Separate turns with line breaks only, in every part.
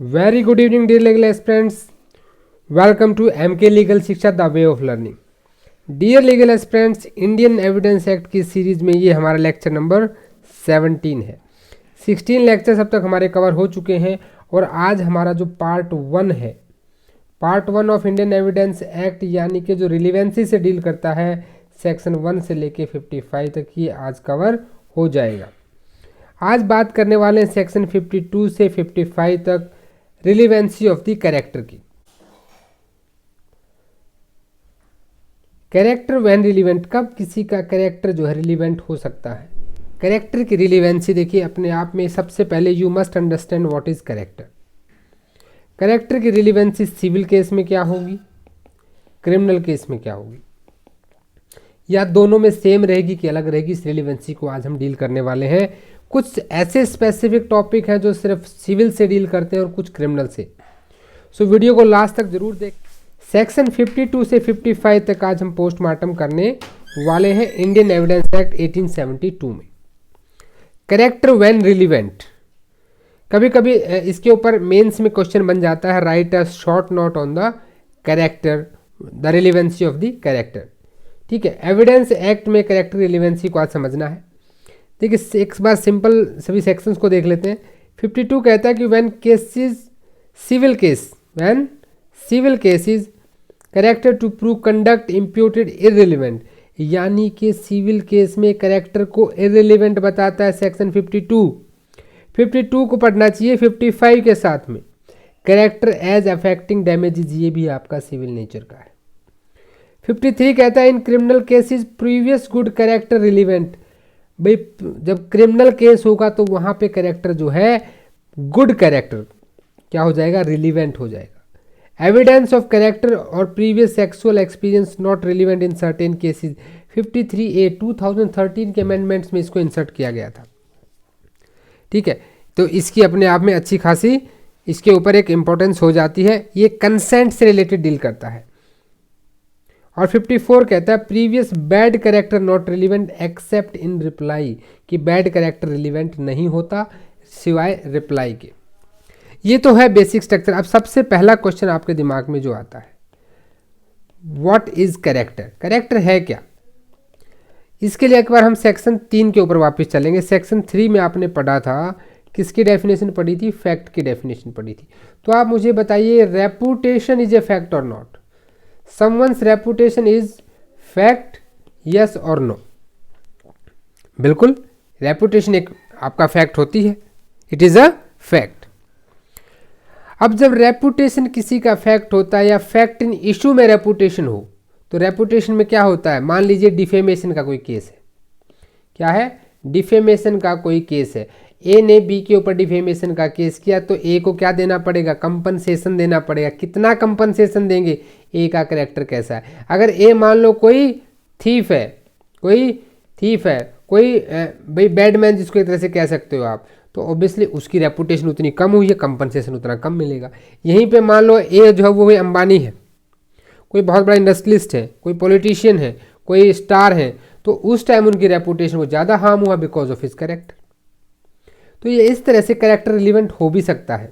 Very good evening, dear legal aspirants. Welcome to MK Legal Shiksha the way of learning. Dear legal aspirants, Indian evidence act की series में ये हमारा lecture number 17 है. 16 lectures अब तक हमारे कवर हो चुके हैं और आज हमारा जो पार्ट 1 है, part 1 of Indian evidence act, यानी कि जो रिलीवेंसी से डील करता है सेक्शन 1 से लेके 55 तक, ये आज कवर हो जाएगा. आज बात करने वाले हैं सेक्शन 52 से 55 तक रिलीवेंसी ऑफ द कैरेक्टर की. कैरेक्टर व्हेन रिलीवेंट, कब किसी का कैरेक्टर जो है रिलीवेंट हो सकता है. कैरेक्टर की रिलीवेंसी देखिए अपने आप में, सबसे पहले you must understand what is character. Character की रिलीवेंसी सिविल केस में क्या होगी, क्रिमिनल केस में क्या होगी, या दोनों में सेम रहेगी कि अलग रहेगी, इस रिलीवेंसी को आज हम डील करने वाले हैं. कुछ ऐसे स्पेसिफिक टॉपिक हैं जो सिर्फ सिविल से डील करते हैं और कुछ क्रिमिनल से. सो वीडियो को लास्ट तक जरूर देख. सेक्शन 52 से 55 तक आज हम पोस्टमार्टम करने वाले हैं इंडियन एविडेंस एक्ट 1872 में. कैरेक्टर व्हेन रिलीवेंट, कभी कभी इसके ऊपर मेंस में क्वेश्चन बन जाता है, write a short note on the character, the relevancy of the character. ठीक है, एविडेंस एक्ट में कैरेक्टर रिलीवेंसी को आज समझना है. देखिए एक बार सिंपल सभी सेक्शंस को देख लेते हैं. 52 कहता है कि when cases civil case, when civil cases character to prove conduct imputed irrelevant, यानी कि सिविल केस में कैरेक्टर को इररिलेवेंट बताता है सेक्शन 52. 52 को पढ़ना चाहिए 55 के साथ में. कैरेक्टर एज अफेक्टिंग डैमेजेस, ये भी आपका सिविल नेचर का है. 53 कहता है इन criminal cases previous good character relevant. भाई जब क्रिमिनल केस होगा तो वहां पे कैरेक्टर जो है गुड कैरेक्टर क्या हो जाएगा, रिलीवेंट हो जाएगा. एविडेंस ऑफ कैरेक्टर और previous sexual experience not relevant in certain cases. 53A 2013 के अमेंडमेंट्स में इसको इंसर्ट किया गया था. ठीक है, तो इसकी अपने आप में अच्छी खासी इसके ऊपर एक इंपॉर्टेंस हो जाती है. ये कंसेंट से रिलेटेड डील करता है. और 54 कहता है previous bad character not relevant accept in reply, कि बैड कैरेक्टर रिलीवेंट नहीं होता सिवाय रिप्लाई के. ये तो है बेसिक स्ट्रक्चर. अब सबसे पहला क्वेश्चन आपके दिमाग में जो आता है, व्हाट इज कैरेक्टर, कैरेक्टर है क्या. इसके लिए एक बार हम सेक्शन 3 के ऊपर वापस चलेंगे. सेक्शन 3 में आपने पढ़ा था, किसकी डेफिनेशन पढ़ी थी, फैक्ट की डेफिनेशन पढ़ी थी. तो आप मुझे बताइए, रेपुटेशन इज ए फैक्ट और not. Someone's reputation is fact, yes or no. बिल्कुल, रेपुटेशन एक आपका फैक्ट होती है, इट इज अ फैक्ट. अब जब रेपुटेशन किसी का फैक्ट होता है या फैक्ट इन इशू में रेपुटेशन हो, तो रेपुटेशन में क्या होता है, मान लीजिए डिफेमेशन का कोई केस है. क्या है, डिफेमेशन का कोई केस है. ए ने बी के ऊपर डिफेमेशन का केस किया, तो ए को क्या देना पड़ेगा, कंपनसेशन देना पड़ेगा. कितना कंपनसेशन देंगे, ए का कैरेक्टर कैसा है. अगर ए मान लो कोई थीफ है, कोई भाई बैडमैन जिसको एक तरह से कह सकते हो आप, तो ऑब्वियसली उसकी रेपुटेशन उतनी कम हुई है, कंपनसेशन उतना कम मिलेगा. यहीं पे मान लो ए जो है वो अंबानी है, कोई बहुत बड़ा इंडस्ट्रियलिस्ट है, कोई पॉलिटिशियन है, कोई स्टार है, तो उस टाइम उनकी रेपुटेशन को ज़्यादा हार्म हुआ बिकॉज ऑफ हिज कैरेक्टर. तो ये इस तरह से कैरेक्टर रिलीवेंट हो भी सकता है.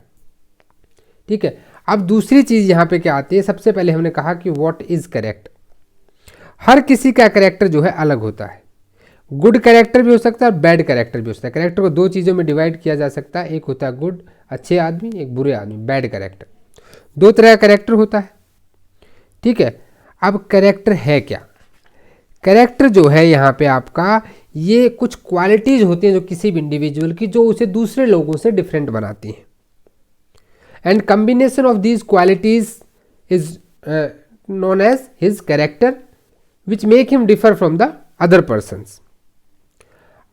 ठीक है, अब दूसरी चीज़ यहाँ पे क्या आती है, सबसे पहले हमने कहा कि व्हाट इज कैरेक्टर. हर किसी का कैरेक्टर जो है अलग होता है. गुड कैरेक्टर भी हो सकता है और बैड कैरेक्टर भी हो सकता है. कैरेक्टर को दो चीज़ों में डिवाइड किया जा सकता है, एक होता है गुड अच्छे आदमी, एक बुरे आदमी बैड कैरेक्टर. दो तरह का कैरेक्टर होता है. ठीक है, अब कैरेक्टर है क्या. कैरेक्टर जो है यहाँ पे आपका, ये कुछ क्वालिटीज होती हैं जो किसी भी इंडिविजुअल की, जो उसे दूसरे लोगों से डिफरेंट बनाती हैं. And combination of these qualities is known as his character which make him differ from the other persons.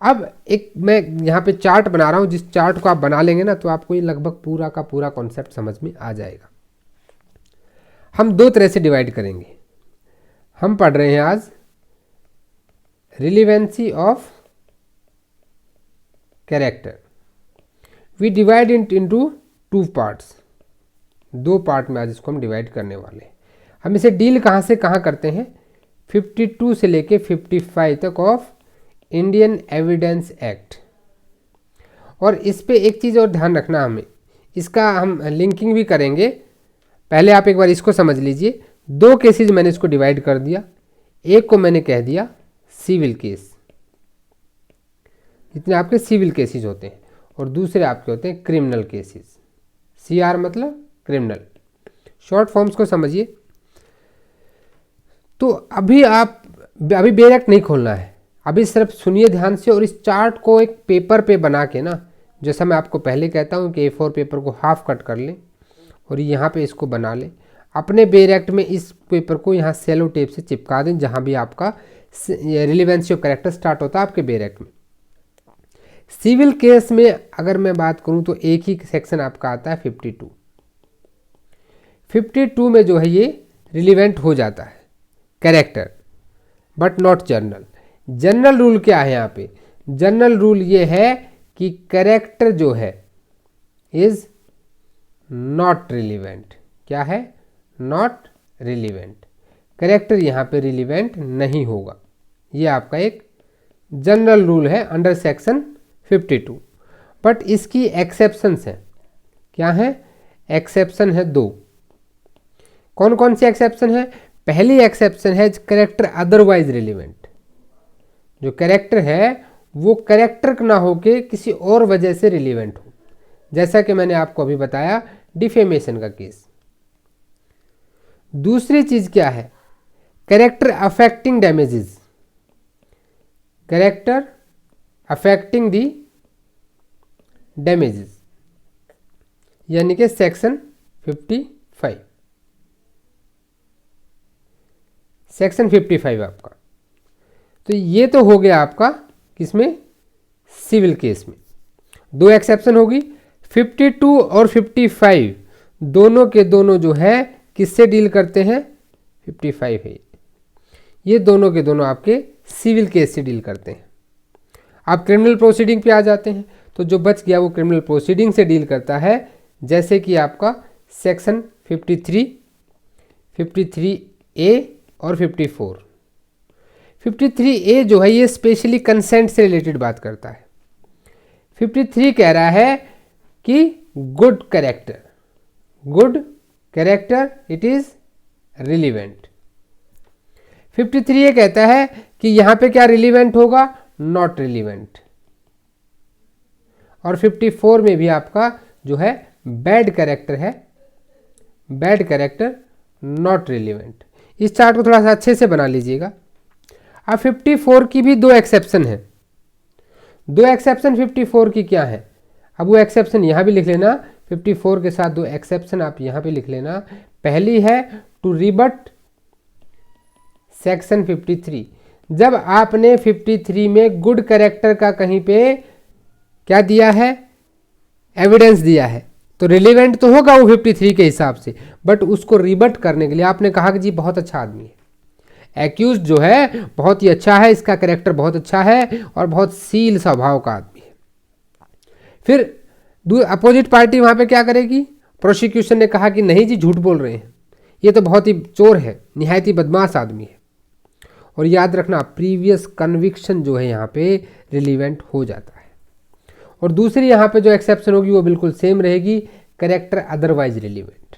अब एक मैं यहाँ पे चार्ट बना रहा हूँ, जिस चार्ट को आप बना लेंगे ना, तो आपको ये लगभग पूरा का पूरा कॉन्सेप्ट समझ में आ जाएगा. हम दो तरह से डिवाइड करेंगे. हम पढ़ रहे हैं आज relevancy of character. We divide it into 2 parts. 2 part में आज इसको हम डिवाइड करने वाले हैं. हम इसे डील कहाँ से कहाँ करते हैं, 52 से लेके 55 तक ऑफ इंडियन एविडेंस एक्ट. और इस पे एक चीज़ और ध्यान रखना हमें, इसका हम लिंकिंग भी करेंगे। पहले आप एक बार इसको समझ लीजिए। 2 केसेज मैंने इसको डिवाइड कर दिया, एक को मैंने कह दिया सिविल केस, जितने आपके सिविल केसेज होते हैं, और दूसरे आपके होते हैं क्रिमिनल केसेज। CR मतलब क्रिमिनल। शॉर्ट फॉर्म्स को समझिए। तो अभी बेयर एक्ट नहीं खोलना है, अभी सिर्फ सुनिए ध्यान से, और इस चार्ट को एक पेपर पे बना के ना, जैसा मैं आपको पहले कहता हूँ कि A4 पेपर को हाफ कट कर लें और यहाँ पे इसको बना लें। अपने बेयर एक्ट में इस पेपर को यहाँ सेलो टेप से चिपका दें, जहाँ भी आपका रिलेवेंसी ऑफ कैरेक्टर स्टार्ट होता है आपके बेयर एक्ट में। सिविल केस में अगर मैं बात करूँ तो एक ही सेक्शन आपका आता है 52। 52 में जो है ये रिलेवेंट हो जाता है character, but not general. General rule क्या है यहाँ पे? जनरल रूल ये है कि कैरेक्टर जो है इज नॉट रिलेवेंट। क्या है? Not relevant. कैरेक्टर यहाँ पे रिलेवेंट नहीं होगा। ये आपका एक जनरल रूल है अंडर सेक्शन 52। बट इसकी एक्सेप्शंस हैं। क्या है? एक्सेप्शन है 2। कौन कौन सी एक्सेप्शन है? पहली एक्सेप्शन है कैरेक्टर अदरवाइज रिलेवेंट। जो कैरेक्टर है वो कैरेक्टर ना होके किसी और वजह से रिलेवेंट हो, जैसा कि मैंने आपको अभी बताया डिफेमेशन का केस। दूसरी चीज क्या है? Character affecting damages. Character affecting the damages, यानी कि सेक्शन 55। सेक्शन 55 आपका। तो ये तो हो गया आपका किसमें? सिविल केस में। 2 एक्सेप्शन होगी। 52 और 55 दोनों के दोनों जो है किससे डील करते हैं? 55 है ये दोनों के दोनों आपके सिविल केस से डील करते हैं। आप क्रिमिनल प्रोसीडिंग पे आ जाते हैं, तो जो बच गया वो क्रिमिनल प्रोसीडिंग से डील करता है, जैसे कि आपका सेक्शन 53, 53A और 54। 53A जो है ये स्पेशली कंसेंट से रिलेटेड बात करता है। 53 कह रहा है कि good character, good character it is relevant. 53 ये कहता है कि यहां पे क्या रिलीवेंट होगा? Not relevant. और 54 में भी आपका जो है बैड कैरेक्टर है, बैड कैरेक्टर नॉट रिलीवेंट। इस चार्ट को थोड़ा सा अच्छे से बना लीजिएगा। अब 54 की भी 2 एक्सेप्शन है। 2 एक्सेप्शन 54 की क्या है? अब वो एक्सेप्शन यहाँ भी लिख लेना। 54 के साथ 2 एक्सेप्शन आप यहाँ पे लिख लेना। पहली है टू रिबट सेक्शन 53। जब आपने 53 में गुड कैरेक्टर का कहीं पे क्या दिया है? एविडेंस दिया है, तो रिलेवेंट तो होगा वो 53 के हिसाब से, बट उसको रिबट करने के लिए आपने कहा कि जी बहुत अच्छा आदमी है, एक्यूज जो है बहुत ही अच्छा है, इसका कैरेक्टर बहुत अच्छा है और बहुत सील स्वभाव का आदमी है। फिर अपोजिट पार्टी वहां पे क्या करेगी? प्रोसिक्यूशन ने कहा कि नहीं जी झूठ बोल रहे हैं, ये तो बहुत ही चोर है, निहायत ही बदमाश आदमी है। और याद रखना प्रीवियस कन्विक्शन जो है यहाँ पे रिलीवेंट हो जाता है। और दूसरी यहाँ पे जो एक्सेप्शन होगी वो बिल्कुल सेम रहेगी, कैरेक्टर अदरवाइज रिलीवेंट।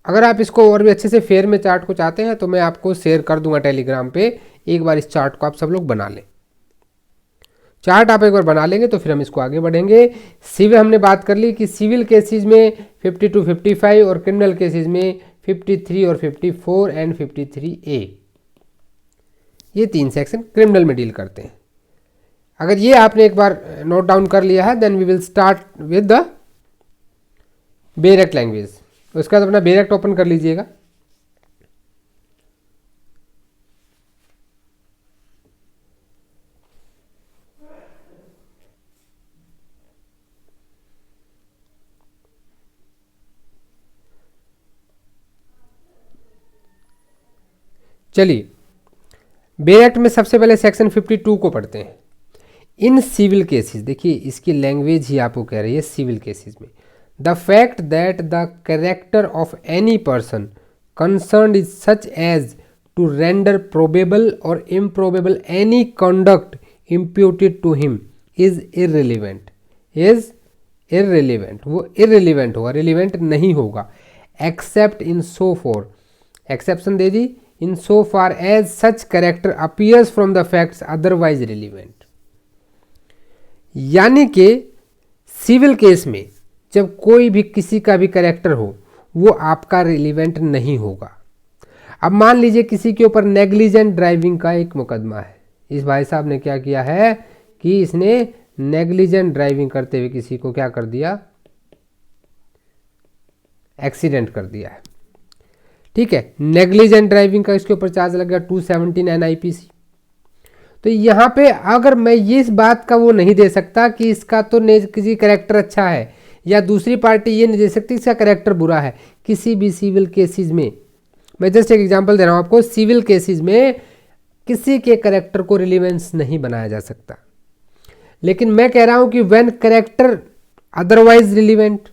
अगर आप इसको और भी अच्छे से फेयर में चार्ट को चाहते हैं तो मैं आपको शेयर कर दूंगा टेलीग्राम पे। एक बार इस चार्ट को आप सब लोग बना लें। चार्ट आप एक बार बना लेंगे तो फिर हम इसको आगे बढ़ेंगे। सिविल हमने बात कर ली कि सिविल केसेस में 52, 55 और क्रिमिनल केसेस में 53 और 54 एंड 53A, ये 3 सेक्शन क्रिमिनल में डील करते हैं। अगर ये आपने एक बार नोट डाउन कर लिया है, then we will start with the bare act language. उसके बाद अपना बेयर एक्ट ओपन कर लीजिएगा। चलिए बेयर एक्ट में सबसे पहले सेक्शन 52 को पढ़ते हैं। इन सिविल केसेस, देखिए इसकी लैंग्वेज ही आपको कह रही है सिविल केसेस में, the fact that the character of any person concerned is such as to render probable और improbable any conduct imputed to him is irrelevant, is irrelevant, वो इररिलेवेंट होगा, रिलेवेंट नहीं होगा। Except in so far, exception दे दी, in so far as such character appears from the facts otherwise relevant. यानी कि civil case में जब कोई भी किसी का भी कैरेक्टर हो वो आपका रिलेवेंट नहीं होगा। अब मान लीजिए किसी के ऊपर नेग्लिजेंट ड्राइविंग का एक मुकदमा है, इस भाई साहब ने क्या किया है कि इसने नेग्लिजेंट ड्राइविंग करते हुए किसी को क्या कर दिया, एक्सीडेंट कर दिया है, ठीक है। नेग्लिजेंट ड्राइविंग का इसके ऊपर चार्ज लग गया 217 NIPC। तो यहाँ पे अगर मैं ये इस बात का वो नहीं दे सकता कि इसका तो किसी कैरेक्टर अच्छा है, या दूसरी पार्टी ये नहीं दे सकती इसका कैरेक्टर बुरा है। किसी भी सिविल केसेस में, मैं जस्ट एक एग्जांपल दे रहा हूँ आपको, सिविल केसेस में किसी के कैरेक्टर को रिलेवेंस नहीं बनाया जा सकता। लेकिन मैं कह रहा हूँ कि when character otherwise relevant,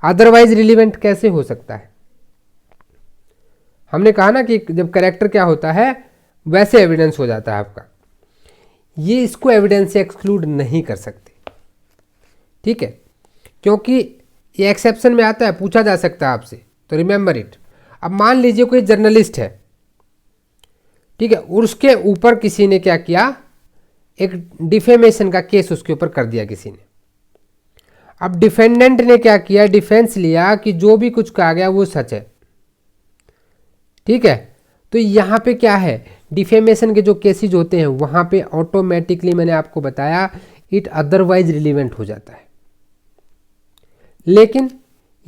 otherwise relevant कैसे हो सकता है? हमने कहा ना कि जब कैरेक्टर क्या होता है वैसे एविडेंस हो जाता है आपका, ये इसको एविडेंस से एक्सक्लूड नहीं कर सकते, ठीक है, क्योंकि ये एक्सेप्शन में आता है, पूछा जा सकता है आपसे, तो रिमेंबर इट। अब मान लीजिए कोई जर्नलिस्ट है, ठीक है, और उसके ऊपर किसी ने क्या किया, एक डिफेमेशन का केस उसके ऊपर कर दिया किसी ने। अब डिफेंडेंट ने क्या किया, डिफेंस लिया कि जो भी कुछ कहा गया वो सच है, ठीक है। तो यहाँ पे क्या है, डिफेमेशन के जो केसेज होते हैं वहाँ पे ऑटोमेटिकली मैंने आपको बताया इट अदरवाइज रिलेवेंट हो जाता है। लेकिन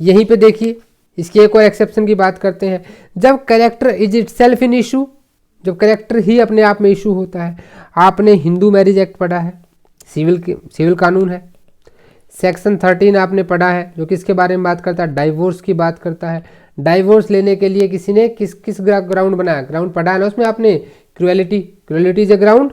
यहीं पे देखिए इसकी एक और एक्सेप्शन की बात करते हैं, जब character is it self in issue, जब कैरेक्टर ही अपने आप में इशू होता है। आपने हिंदू मैरिज एक्ट पढ़ा है, सिविल कानून है, सेक्शन 13 आपने पढ़ा है जो किसके बारे में बात करता है, डाइवोर्स की बात करता है। डाइवोर्स लेने के लिए किसी ने किस ग्राउंड बनाया, ग्राउंड पढ़ा है ना उसमें आपने, cruelty, cruelty is a ground,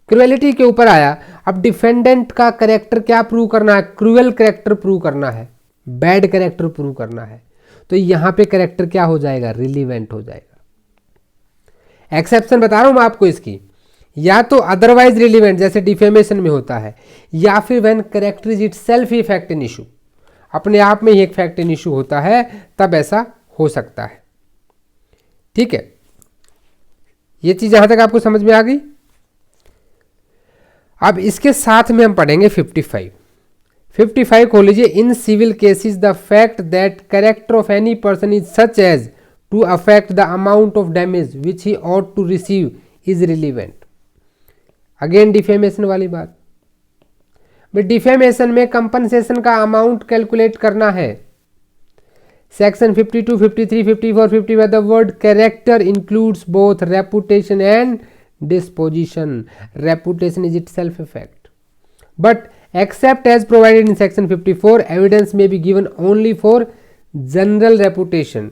cruelty के ऊपर आया। अब डिफेंडेंट का कैरेक्टर क्या प्रूव करना है, क्रूएल कैरेक्टर प्रूव करना है, बैड कैरेक्टर प्रूव करना है। तो यहां पे कैरेक्टर क्या हो जाएगा, रिलीवेंट हो जाएगा। एक्सेप्शन बता रहा हूं मैं आपको इसकी, या तो अदरवाइज रिलीवेंट जैसे डिफेमेशन में होता है, या फिर when character is itself he fact in issue, अपने आप में ही एक फैक्ट इन इशू होता है, तब ऐसा हो सकता है, ठीक है। ये चीज यहां तक आपको समझ में आ गई। अब इसके साथ में हम पढ़ेंगे 55 खोल लीजिए। In civil cases the fact that character of any person is such as to affect the amount of damage which he ought to receive is relevant. Again defamation वाली बात, बट डिफेमेशन में कंपनसेशन का amount calculate करना है। Section 52, 53, 54, 55 the word character includes both reputation and disposition. Reputation is itself a fact, but except as provided in section 54 evidence may be given only for general reputation.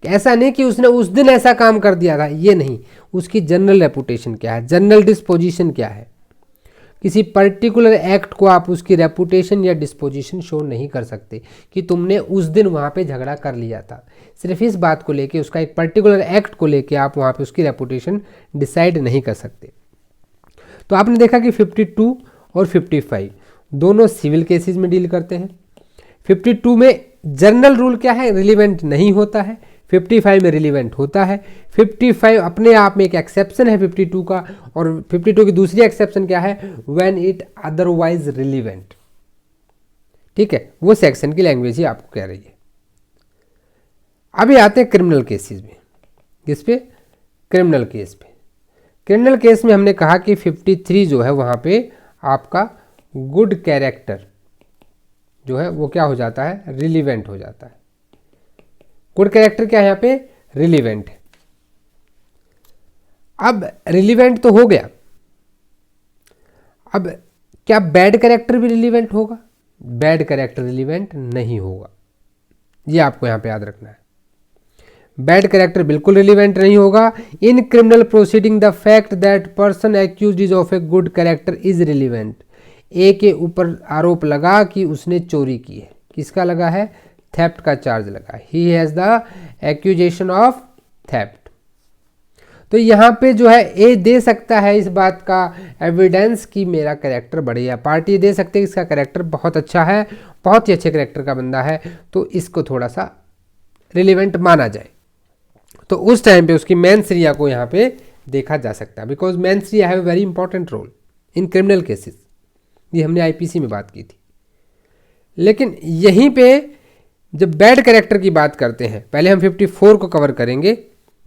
ऐसा नहीं कि उसने उस दिन ऐसा काम कर दिया था, ये नहीं, उसकी जनरल रेपुटेशन क्या है, जनरल डिस्पोजिशन क्या है। किसी पर्टिकुलर एक्ट को आप उसकी रेपुटेशन या डिस्पोजिशन शो नहीं कर सकते कि तुमने उस दिन वहाँ पे झगड़ा कर लिया था। सिर्फ इस बात को लेके, उसका एक पर्टिकुलर एक्ट को लेके आप वहाँ पे उसकी रेपुटेशन डिसाइड नहीं कर सकते। तो आपने देखा कि 52 और 55 दोनों सिविल केसेस में डील करते हैं। 52 में जनरल रूल क्या है, रिलीवेंट नहीं होता है, 55 में रिलीवेंट होता है। 55 अपने आप में एक एक्सेप्शन है 52 का, और 52 की दूसरी एक्सेप्शन क्या है, व्हेन इट अदरवाइज रिलीवेंट, ठीक है। वो सेक्शन की लैंग्वेज ही आपको कह रही है। अभी आते हैं क्रिमिनल केसेस में, किस पे, क्रिमिनल केस पे। क्रिमिनल केस में हमने कहा कि 53 जो है वहां पे आपका गुड कैरेक्टर जो है वो क्या हो जाता है, रिलीवेंट हो जाता है। गुड कैरेक्टर क्या है यहाँ पे, रिलीवेंट है। अब रिलीवेंट तो हो गया, अब क्या बैड कैरेक्टर भी रिलीवेंट होगा, बैड कैरेक्टर रिलीवेंट नहीं होगा, ये आपको यहां पे याद रखना है। बैड कैरेक्टर बिल्कुल रिलीवेंट नहीं होगा। In criminal proceeding the fact that person accused is of a good character is relevant. A के ऊपर आरोप लगा कि उसने चोरी की है, किसका लगा है, थेफ्ट का चार्ज लगा, he has the accusation of theft. तो यहाँ पे जो है ए दे सकता है इस बात का एविडेंस कि मेरा कैरेक्टर बढ़िया, पार्टी दे सकते हैं इसका कैरेक्टर बहुत अच्छा है, बहुत ही अच्छे कैरेक्टर का बंदा है, तो इसको थोड़ा सा रिलेवेंट माना जाए। तो उस टाइम पे उसकी मेंस रिया को यहाँ पे देखा जा सकता है, because mens rea have a very important role in criminal cases. ये हमने आईपीसी में बात की थी। लेकिन यहीं पे जब बैड कैरेक्टर की बात करते हैं, पहले हम 54 को कवर करेंगे,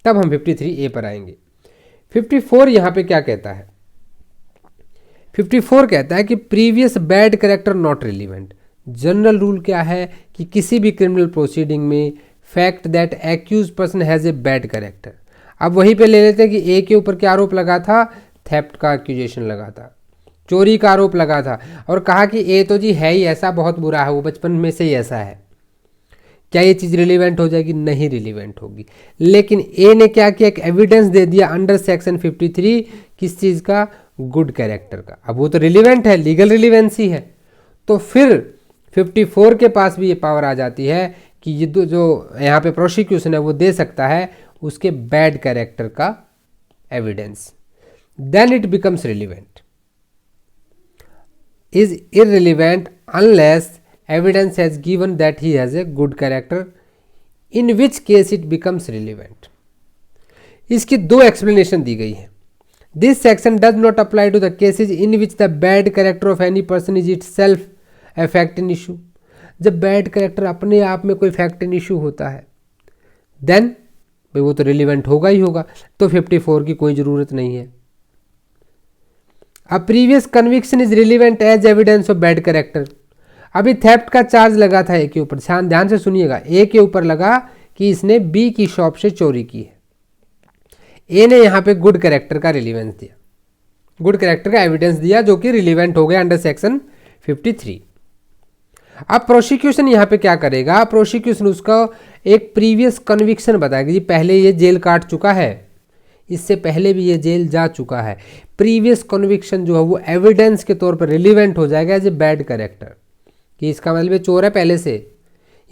तब हम 53A पर आएंगे। 54 यहाँ पे क्या कहता है? 54 कहता है कि previous bad character not relevant. General rule क्या है कि किसी भी क्रिमिनल प्रोसीडिंग में fact that accused person has a bad character. अब वहीं पे ले लेते हैं कि ए के ऊपर क्या आरोप लगा था? थेफ्ट का एक्यूजेशन लगा था, चोरी का आरोप लगा था, और कहा कि ए तो जी है ही ऐसा, बहुत बुरा है, वो बचपन में से ही ऐसा है। क्या ये चीज़ रिलीवेंट हो जाएगी? नहीं रिलीवेंट होगी। लेकिन ए ने क्या किया? एक एविडेंस दे दिया अंडर सेक्शन 53, किस चीज़ का? गुड कैरेक्टर का। अब वो तो रिलीवेंट है, लीगल रिलीवेंसी है। तो फिर 54 के पास भी ये पावर आ जाती है कि ये जो यहाँ पे प्रोसिक्यूशन है वो दे सकता है उसके बैड कैरेक्टर का evidence. Then it becomes relevant. Is irrelevant unless evidence has given that he has a good character, in which case it becomes relevant। इसकी दो एक्सप्लेनेशन दी गई है। This section does not apply to the cases in which the bad character of any person is itself a fact in issue. जब bad character अपने आप में कोई फैक्ट इन इशू होता है, देन भाई वो तो रिलीवेंट होगा ही होगा, तो 54 की कोई ज़रूरत नहीं है। अब previous conviction is relevant as evidence of bad character. अभी थेफ्ट का चार्ज लगा था ए के ऊपर, ध्यान से सुनिएगा, ए के ऊपर लगा कि इसने बी की शॉप से चोरी की है। ए ने यहाँ पे गुड कैरेक्टर का रिलीवेंस दिया, गुड कैरेक्टर का एविडेंस दिया, जो कि रिलीवेंट हो गया अंडर सेक्शन 53। अब प्रोसिक्यूशन यहाँ पे क्या करेगा? प्रोसिक्यूशन उसका एक प्रीवियस कन्विक्शन बताएगा, जी पहले ये जेल काट चुका है, इससे पहले भी ये जेल जा चुका है। प्रीवियस कन्विक्शन जो है वो एविडेंस के तौर पर रिलीवेंट हो जाएगा एज ए बैड कैरेक्टर, कि इसका मतलब ये चोर है पहले से,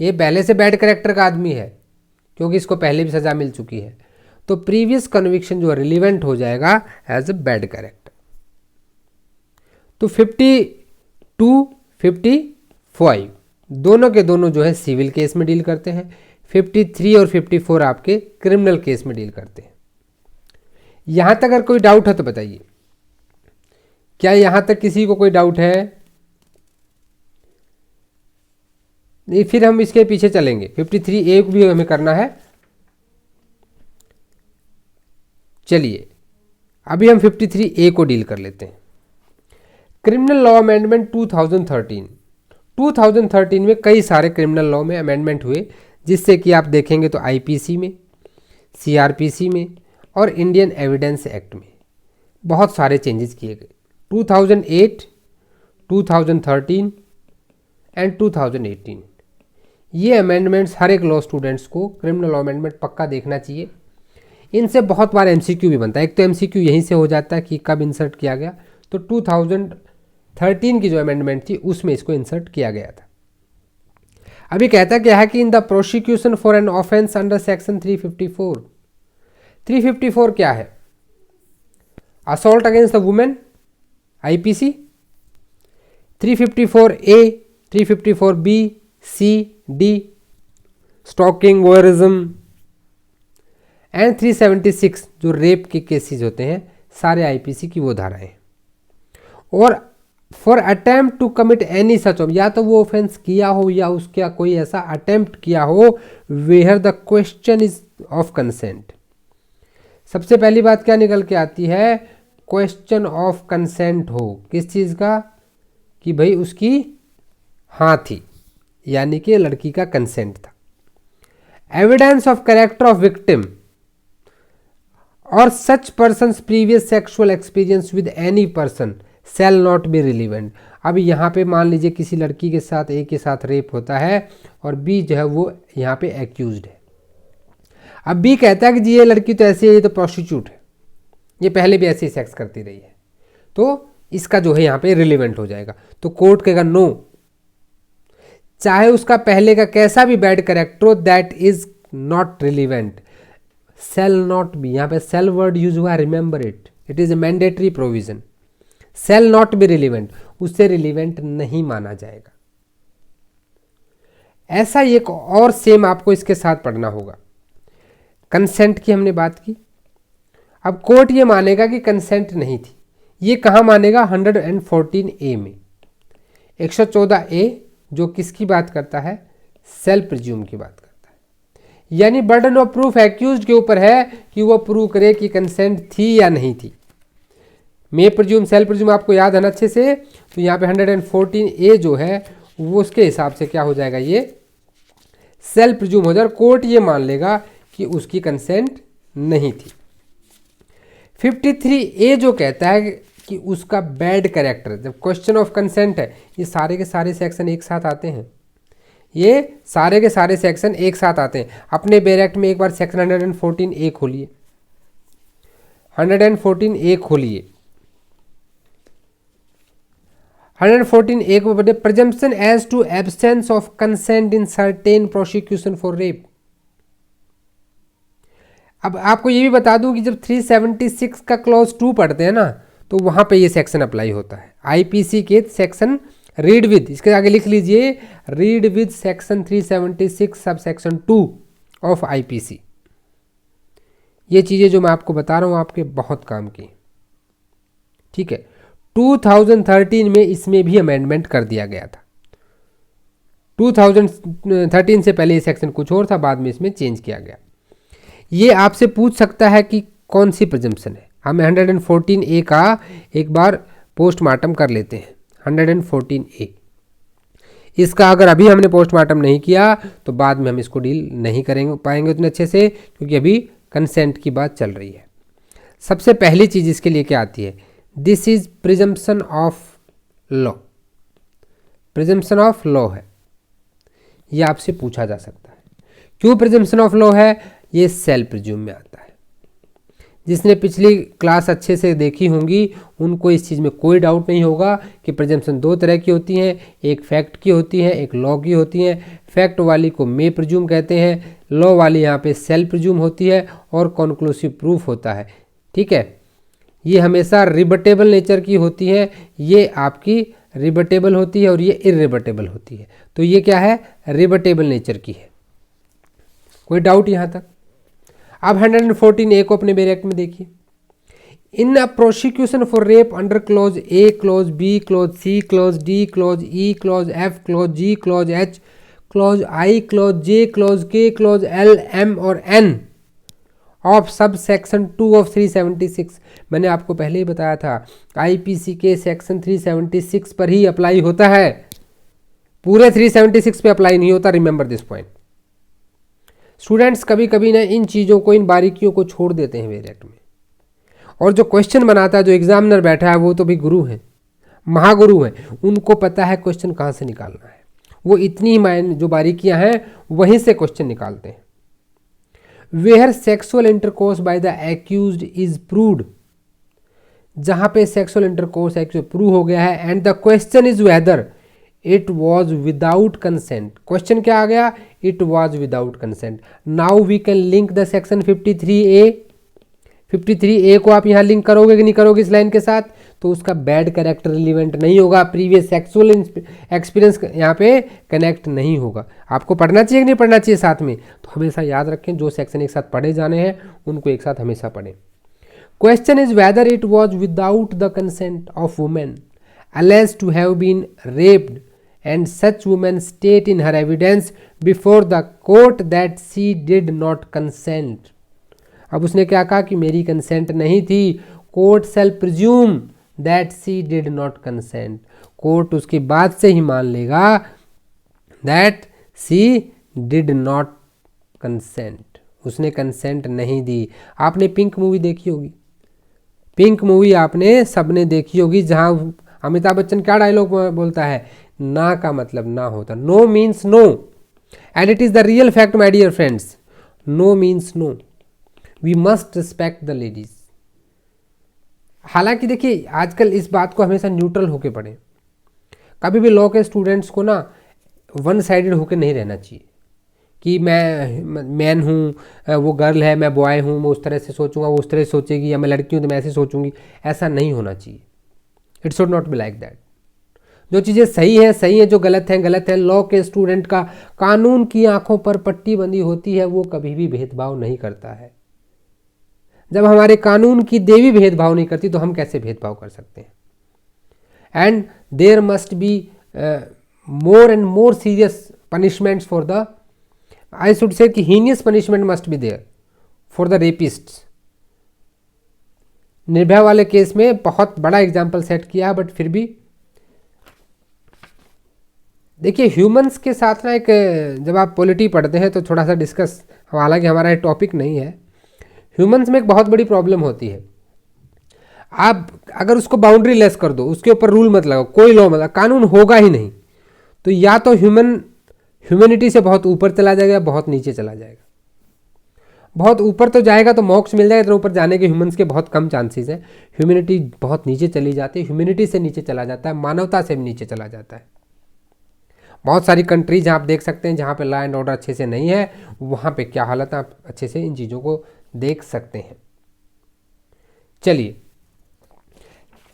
ये पहले से बैड कैरेक्टर का आदमी है, क्योंकि इसको पहले भी सज़ा मिल चुकी है। तो प्रीवियस कन्विक्शन जो है रिलीवेंट हो जाएगा एज ए बैड कैरेक्टर। तो 52, 55 दोनों के दोनों जो है सिविल केस में डील करते हैं, 53 और 54 आपके क्रिमिनल केस में डील करते हैं। यहाँ तक अगर कोई डाउट है तो बताइए, क्या यहाँ तक किसी को कोई डाउट है? नहीं, फिर हम इसके पीछे चलेंगे। 53A भी हमें करना है। चलिए अभी हम 53A को डील कर लेते हैं। क्रिमिनल लॉ अमेंडमेंट 2013 में कई सारे क्रिमिनल लॉ में अमेंडमेंट हुए, जिससे कि आप देखेंगे तो आईपीसी में, सीआरपीसी में और इंडियन एविडेंस एक्ट में बहुत सारे चेंजेस किए गए। 2008, 2013 एंड 2018 ये अमेंडमेंट्स हर एक लॉ स्टूडेंट्स को क्रिमिनल लॉ अमेंडमेंट पक्का देखना चाहिए। इनसे बहुत बार एमसीक्यू भी बनता है। एक तो एमसीक्यू यहीं से हो जाता है कि कब इंसर्ट किया गया, तो 2013 की जो अमेंडमेंट थी उसमें इसको इंसर्ट किया गया था। अभी कहता क्या है कि in the prosecution for an offence under section 354 क्या है? Assault against the women IPC, 354A, 354B, C, D stalking, voyeurism and 376 जो रेप के केसेस होते हैं, सारे आईपीसी की वो धाराएं। और for attempt to commit any such, या तो वो ऑफेंस किया हो या उसका कोई ऐसा अटेम्प्ट किया हो where the question is of consent. सबसे पहली बात क्या निकल के आती है? क्वेश्चन ऑफ कंसेंट हो, किस चीज़ का? कि भाई उसकी हाँ थी, यानी कि लड़की का कंसेंट था। Evidence of character of victim और such persons previous sexual experience with any person shall not be relevant. अब यहाँ पे मान लीजिए किसी लड़की के साथ ए के साथ रेप होता है और बी जो है वो यहाँ पे एक्यूज्ड है। अब बी कहता है कि जी ये लड़की तो ऐसी है, ये तो प्रोस्टिट्यूट है, ये पहले भी ऐसे ही सेक्स करती रही है, तो इसका जो है यहाँ पे रिलीवेंट हो जाएगा। तो कोर्ट कहेगा नो, चाहे उसका पहले का कैसा भी बैड कैरेक्टर हो, that is not relevant. Shall not be, यहाँ पे सेल वर्ड यूज हुआ, remember it, it is a mandatory provision. Shall not be relevant, उससे रिलीवेंट नहीं माना जाएगा। ऐसा एक और सेम आपको इसके साथ पढ़ना होगा। कंसेंट की हमने बात की, अब कोर्ट ये मानेगा कि कंसेंट नहीं थी। ये कहाँ मानेगा? 114A में। 114A जो किसकी बात करता है? सेल्फ प्रिज्यूम की बात करता है। यानी बर्डन ऑफ प्रूफ एक्यूज्ड के ऊपर है कि वो प्रूव करे कि कंसेंट थी या नहीं थी। मे प्रिज्यूम, सेल्फ प्रिज्यूम आपको याद है ना अच्छे से, तो यहाँ पे 114A जो है वो उसके हिसाब से क्या हो जाएगा? ये सेल्फ प्रिज्यूम हो जाएगा। कोर्ट ये मान लेगा कि उसकी कंसेंट नहीं थी। 53A जो कहता है कि उसका बैड कैरेक्टर, जब क्वेश्चन ऑफ कंसेंट है, ये सारे के सारे सेक्शन एक साथ आते हैं, ये सारे के सारे सेक्शन एक साथ आते हैं। अपने बेयर एक्ट में एक बार सेक्शन 114A खोलिए, 114A खोलिए। 114A को बोलते presumption as to absence of consent in certain prosecution for rape. अब आपको ये भी बता दूं कि जब 376 का क्लॉज 2 पढ़ते हैं ना, तो वहां पे ये सेक्शन अप्लाई होता है। आईपीसी के सेक्शन रीड विद, इसके आगे लिख लीजिए, रीड विद सेक्शन 376 सब सेक्शन 2 ऑफ आईपीसी। ये चीज़ें जो मैं आपको बता रहा हूँ आपके बहुत काम की, ठीक है। 2013 में इसमें भी अमेंडमेंट कर दिया गया था। 2013 से पहले ये सेक्शन कुछ और था, बाद में इसमें चेंज किया गया। ये आपसे पूछ सकता है कि कौन सी प्रिजम्पशन है। हम 114A का एक बार पोस्टमार्टम कर लेते हैं। 114A, इसका अगर अभी हमने पोस्टमार्टम नहीं किया तो बाद में हम इसको डील नहीं करेंगे पाएंगे उतने अच्छे से, क्योंकि अभी कंसेंट की बात चल रही है। सबसे पहली चीज़ इसके लिए क्या आती है? This is presumption of law. Presumption of law है, ये आपसे पूछा जा सकता है। क्यों प्रिजम्पशन ऑफ लॉ है? ये सेल्फ प्रिज्यूम में आता है। जिसने पिछली क्लास अच्छे से देखी होंगी उनको इस चीज़ में कोई डाउट नहीं होगा कि प्रिजम्पशन दो तरह की होती हैं, एक फैक्ट की होती है, एक लॉ की होती है। फैक्ट वाली को मे प्रिज्यूम कहते हैं, लॉ वाली यहाँ पे सेल्फ प्रिज्यूम होती है और कॉन्क्लूसिव प्रूफ होता है, ठीक है। ये हमेशा रिबटेबल नेचर की होती है, ये आपकी रिबटेबल होती है और ये इरिबटेबल होती है। तो ये क्या है? रिबटेबल नेचर की है। कोई डाउट यहाँ तक? अब 114A को अपने बेयर एक्ट में देखिए। In a prosecution for rape under clause A, clause B, clause C, clause D, clause E, clause F, clause G, clause H, clause I, clause J, clause K, clause L, M और N of sub section 2 of 376। मैंने आपको पहले ही बताया था IPC के section 376 पर ही apply होता है, पूरे 376 पे अप्लाई नहीं होता। Remember this point. स्टूडेंट्स कभी कभी ना इन चीज़ों को, इन बारीकियों को छोड़ देते हैं वेरिएक्ट में, और जो क्वेश्चन बनाता है, जो एग्जामिनर बैठा है, वो तो भी गुरु हैं, महागुरु हैं, उनको पता है क्वेश्चन कहाँ से निकालना है। वो इतनी ही जो बारीकियां हैं वहीं से क्वेश्चन निकालते हैं। Where sexual intercourse by the accused is proved, जहां पे सेक्सुअल इंटरकोर्स प्रूव हो गया है, and the question is whether it was without consent. Question क्या आ गया? It was without consent. Now we can link the section 53A। 53A को आप यहाँ लिंक करोगे कि नहीं करोगे इस लाइन के साथ, तो उसका बैड कैरेक्टर रिलीवेंट नहीं होगा, प्रीवियस सेक्सुअल एक्सपीरियंस यहाँ पे कनेक्ट नहीं होगा। आपको पढ़ना चाहिए कि नहीं पढ़ना चाहिए साथ में? तो हमेशा याद रखें, जो सेक्शन एक साथ पढ़े जाने हैं उनको एक साथ हमेशा पढ़ें। Question is whether it was without the consent of women alleged to have been raped, and such woman state in her evidence before the court that she did not consent। अब उसने क्या कहा कि मेरी कंसेंट नहीं थी। Court shall presume that she did not consent। Court उसकी बात से ही मान लेगा that she did not consent, उसने कंसेंट नहीं दी। आपने पिंक मूवी देखी होगी, पिंक मूवी आपने सबने देखी होगी, जहां अमिताभ बच्चन क्या डायलॉग बोलता है? ना का मतलब ना होता, no means no, and it is the real fact my dear friends. No means no, we must respect the ladies. हालांकि देखिए आजकल इस बात को हमेशा न्यूट्रल होके पढ़े। कभी भी लॉ के स्टूडेंट्स को ना वन साइडेड होके नहीं रहना चाहिए कि मैं मैन हूँ, वो गर्ल है, मैं बॉय हूँ, मैं उस तरह से सोचूंगा, वो उस तरह से सोचेगी, या मैं लड़की हूँ तो मैं ऐसे सोचूंगी। ऐसा नहीं होना चाहिए। It should not be like that. जो चीज़ें सही है सही है, जो गलत है गलत है। लॉ के स्टूडेंट का कानून की आंखों पर पट्टी बंधी होती है, वो कभी भी भेदभाव नहीं करता है। जब हमारे कानून की देवी भेदभाव नहीं करती तो हम कैसे भेदभाव कर सकते हैं। And there must be more and more serious punishments for the, I should say कि heinous punishment must be there for the rapists। Nirbhaya वाले केस में बहुत बड़ा एग्जाम्पल सेट किया, बट फिर भी देखिए ह्यूमंस के साथ ना एक, जब आप पॉलिटी पढ़ते हैं तो थोड़ा सा डिस्कस, हालांकि हमारा ये टॉपिक नहीं है, ह्यूमंस में एक बहुत बड़ी प्रॉब्लम होती है। आप अगर उसको बाउंड्री लेस कर दो, उसके ऊपर रूल मत लगाओ, कोई लॉ मत, कानून होगा ही नहीं, तो या तो ह्यूमैनिटी से बहुत ऊपर चला जाएगा, बहुत नीचे चला जाएगा। बहुत ऊपर तो जाएगा तो मोक्ष मिल जाएगा, तो ऊपर जाने के ह्यूमंस के बहुत कम चांसेस हैं। ह्यूमैनिटी बहुत नीचे चली जाती है, ह्यूमैनिटी से नीचे चला जाता है, मानवता से भी नीचे चला जाता है। बहुत सारी कंट्रीज जहाँ आप देख सकते हैं जहाँ पे लॉ एंड ऑर्डर अच्छे से नहीं है, वहाँ पे क्या हालत है, आप अच्छे से इन चीज़ों को देख सकते हैं। चलिए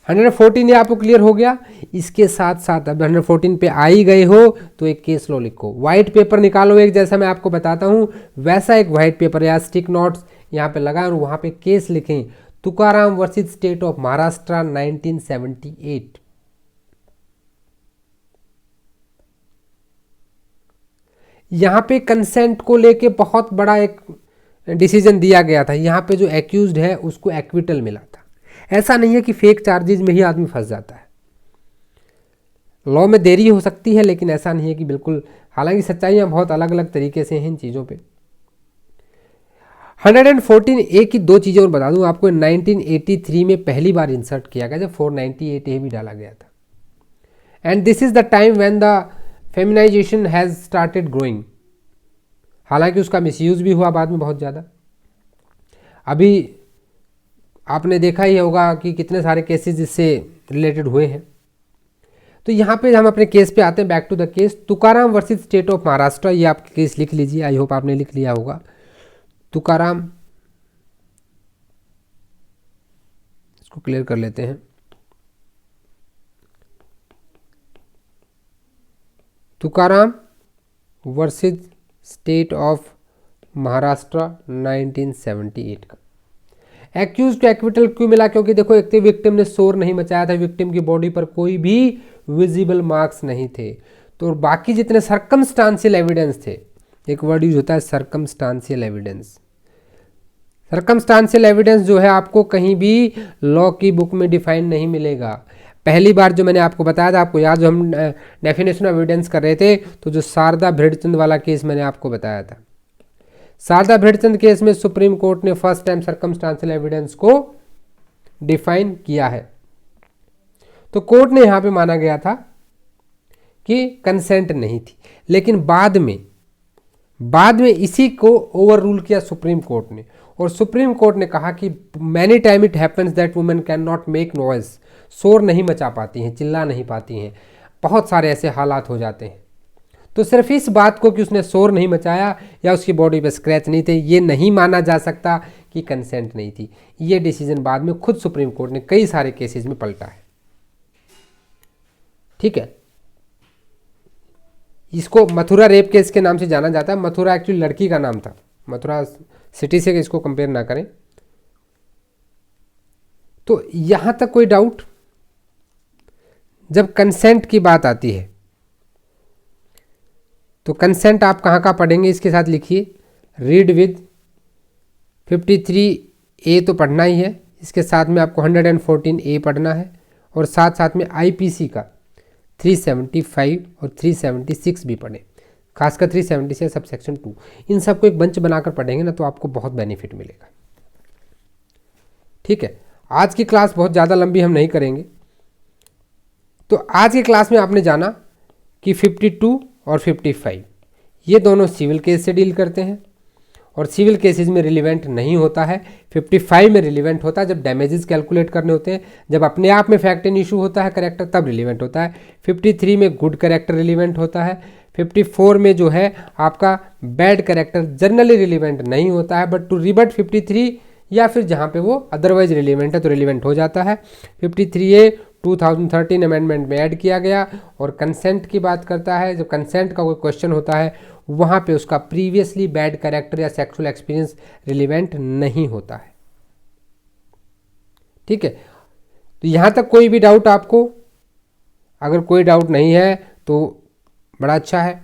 114 ये आपको क्लियर हो गया। इसके साथ साथ अब 114 पे आ ही गए हो तो एक केस लॉ लिखो, व्हाइट पेपर निकालो एक, जैसा मैं आपको बताता हूँ वैसा एक व्हाइट पेपर या स्टिक नोट्स यहाँ पे लगाएं और वहाँ पे केस लिखें, Tukaram versus state of Maharashtra 1978। यहाँ पे कंसेंट को लेके बहुत बड़ा एक डिसीजन दिया गया था। यहाँ पे जो एक्यूज्ड है उसको एक्विटल मिला था। ऐसा नहीं है कि फेक चार्जेस में ही आदमी फंस जाता है। लॉ में देरी हो सकती है लेकिन ऐसा नहीं है कि बिल्कुल, हालांकि सच्चाइयाँ बहुत अलग अलग तरीके से हैं इन चीज़ों पे। 114 ए की दो चीज़ें और बता दूं आपको, 1983 में पहली बार इंसर्ट किया गया जब 498 ए भी डाला गया था। And this is the time when the feminization has started growing. हालांकि उसका मिसयूज़ भी हुआ बाद में बहुत ज़्यादा। अभी आपने देखा ही होगा कि कितने सारे केसेस इससे रिलेटेड हुए हैं। तो यहाँ पे हम अपने केस पे आते हैं, back to the case, Tukaram versus state of Maharashtra. ये आप केस लिख लीजिए, आई होप आपने लिख लिया होगा। तुकाराम, इसको क्लियर कर लेते हैं। Tukaram versus state of Maharashtra 1978 का एक्यूज टू एक्विटल क्यों मिला? क्योंकि देखो, एक तो विक्टिम ने शोर नहीं मचाया था, विक्टिम की बॉडी पर कोई भी विजिबल मार्क्स नहीं थे, तो बाकी जितने सर्कमस्टांशियल एविडेंस थे, एक वर्ड यूज होता है सर्कमस्टांशियल एविडेंस। सर्कमस्टांशियल एविडेंस जो है आपको कहीं भी लॉ की बुक में डिफाइन नहीं मिलेगा। पहली बार जो मैंने आपको बताया था, आपको याद, जो हम डेफिनेशन ऑफ एविडेंस कर रहे थे, तो जो शारदा भेड़चंद वाला केस मैंने आपको बताया था, शारदा भेड़चंद केस में सुप्रीम कोर्ट ने फर्स्ट टाइम सर्कमस्टांशियल एविडेंस को डिफाइन किया है। तो कोर्ट ने यहां पे माना गया था कि कंसेंट नहीं थी, लेकिन बाद में इसी को ओवर रूल किया सुप्रीम कोर्ट ने, और सुप्रीम कोर्ट ने कहा कि many time it happens that women can not make noise, शोर नहीं मचा पाती हैं, चिल्ला नहीं पाती हैं, बहुत सारे ऐसे हालात हो जाते हैं। तो सिर्फ इस बात को कि उसने शोर नहीं मचाया या उसकी बॉडी पे स्क्रैच नहीं थे, ये नहीं माना जा सकता कि कंसेंट नहीं थी। ये डिसीजन बाद में खुद सुप्रीम कोर्ट ने कई सारे केसेस में पलटा है। ठीक है, इसको मथुरा रेप केस के नाम से जाना जाता है। मथुरा एक्चुअली लड़की का नाम था, मथुरा सिटी से इसको कंपेयर ना करें। तो यहां तक कोई डाउट? जब कंसेंट की बात आती है तो कंसेंट आप कहाँ पढ़ेंगे, इसके साथ लिखिए, रीड विद 53A तो पढ़ना ही है, इसके साथ में आपको 114A पढ़ना है, और साथ साथ में IPC का 375 और 376 भी पढ़ें, खासकर 376 सबसेक्शन 2। इन सबको एक बंच बनाकर पढ़ेंगे ना तो आपको बहुत बेनिफिट मिलेगा। ठीक है, आज की क्लास बहुत ज़्यादा लंबी हम नहीं करेंगे। तो आज की क्लास में आपने जाना कि 52 और 55 ये दोनों सिविल केस से डील करते हैं, और सिविल केसेस में रिलीवेंट नहीं होता है। 55 में रिलीवेंट होता है जब डैमेजेस कैलकुलेट करने होते हैं, जब अपने आप में फैक्ट एंड इशू होता है करेक्टर, तब रिलीवेंट होता है। 53 में गुड करेक्टर रिलीवेंट होता है। 54 में जो है आपका बैड कैरेक्टर जनरली रिलीवेंट नहीं होता है, बट टू रिबट 53 या फिर जहाँ पे वो अदरवाइज रिलीवेंट है तो रिलीवेंट हो जाता है। 53A 2013 अमेंडमेंट में ऐड किया गया और कंसेंट की बात करता है। जब कंसेंट का कोई क्वेश्चन होता है वहाँ पे उसका प्रीवियसली बैड कैरेक्टर या सेक्सुअल एक्सपीरियंस रिलीवेंट नहीं होता है। ठीक है, तो यहाँ तक कोई भी डाउट आपको? अगर कोई डाउट नहीं है तो बड़ा अच्छा है।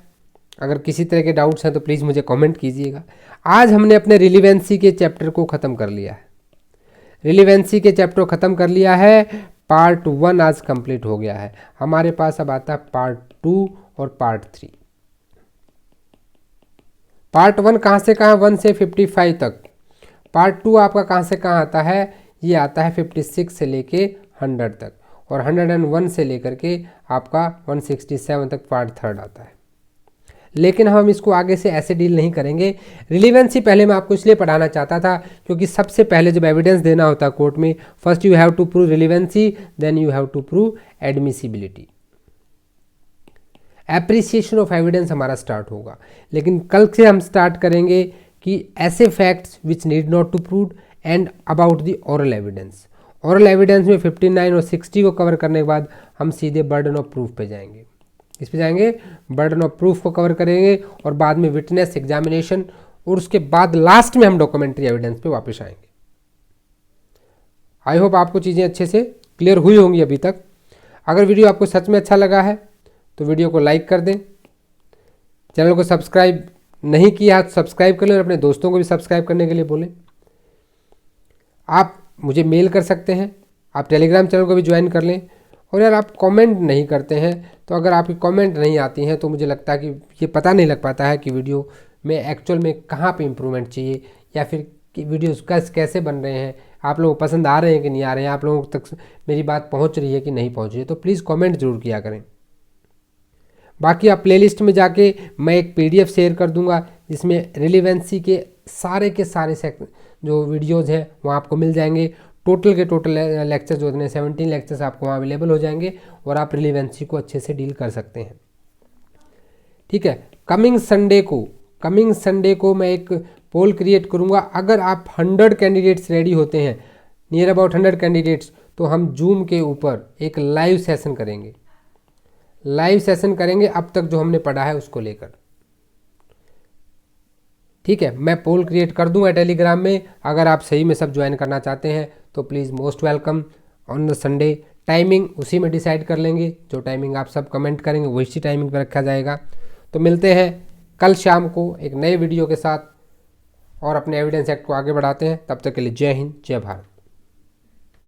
अगर किसी तरह के डाउट्स हैं तो प्लीज़ मुझे कमेंट कीजिएगा। आज हमने अपने रिलीवेंसी के चैप्टर को ख़त्म कर लिया है। रिलीवेंसी के चैप्टर को ख़त्म कर लिया है। पार्ट 1 आज कंप्लीट हो गया है। हमारे पास अब आता है पार्ट 2 और पार्ट 3। पार्ट 1 कहाँ से कहाँ? 1 से 55 तक। पार्ट 2 आपका कहाँ से कहाँ आता है? ये आता है 56 से लेके 100 तक, और 101 से लेकर के आपका 167 तक पार्ट 3 आता है। लेकिन हम इसको आगे से ऐसे डील नहीं करेंगे। रिलीवेंसी पहले मैं आपको इसलिए पढ़ाना चाहता था क्योंकि सबसे पहले जब एविडेंस देना होता है कोर्ट में, first you have to prove relevancy, then you have to prove admissibility. Appreciation of evidence हमारा स्टार्ट होगा, लेकिन कल से हम स्टार्ट करेंगे कि ऐसे facts which need not to prove and about the oral evidence. Oral evidence में 59 और 60 को कवर करने के बाद हम सीधे बर्डन ऑफ प्रूफ पे जाएंगे। इस पे जाएंगे, बर्डन ऑफ प्रूफ को कवर करेंगे और बाद में विटनेस एग्जामिनेशन, और उसके बाद लास्ट में हम डॉक्यूमेंट्री एविडेंस पे वापस आएंगे। आई होप आपको चीज़ें अच्छे से क्लियर हुई होंगी अभी तक। अगर वीडियो आपको सच में अच्छा लगा है तो वीडियो को लाइक कर दें। चैनल को सब्सक्राइब नहीं किया तो सब्सक्राइब कर लें और अपने दोस्तों को भी सब्सक्राइब करने के लिए बोलें। आप मुझे मेल कर सकते हैं, आप टेलीग्राम चैनल को भी ज्वाइन कर लें। और यार आप कमेंट नहीं करते हैं, तो अगर आपकी कमेंट नहीं आती हैं तो मुझे लगता है कि ये पता नहीं लग पाता है कि वीडियो में एक्चुअल में कहाँ पे इम्प्रूवमेंट चाहिए, या फिर कि वीडियोस कैसे बन रहे हैं, आप लोगों को पसंद आ रहे हैं कि नहीं आ रहे हैं, आप लोगों तक मेरी बात पहुँच रही है कि नहीं पहुँच रही है। तो प्लीज़ कमेंट जरूर किया करें। बाकी आप प्लेलिस्ट में जाके मैं एक PDF शेयर कर दूंगा जिसमें रिलीवेंसी के सारे जो वीडियोज़ हैं वो आपको मिल जाएंगे। टोटल के टोटल लेक्चर्स जो होते 17 लेक्चर्स आपको वहाँ अवेलेबल हो जाएंगे और आप रिलीवेंसी को अच्छे से डील कर सकते हैं। ठीक है, कमिंग संडे को मैं एक पोल क्रिएट करूँगा। अगर आप 100 कैंडिडेट्स रेडी होते हैं, नियर अबाउट 100 कैंडिडेट्स, तो हम जूम के ऊपर एक लाइव सेशन करेंगे। अब तक जो हमने पढ़ा है उसको लेकर। ठीक है, मैं पोल क्रिएट कर दूंगा टेलीग्राम में। अगर आप सही में सब ज्वाइन करना चाहते हैं तो please most welcome on the Sunday. Timing उसी में डिसाइड कर लेंगे, जो टाइमिंग आप सब कमेंट करेंगे वही टाइमिंग पर रखा जाएगा। तो मिलते हैं कल शाम को एक नए वीडियो के साथ और अपने एविडेंस एक्ट को आगे बढ़ाते हैं। तब तक के लिए जय हिंद, जय भारत।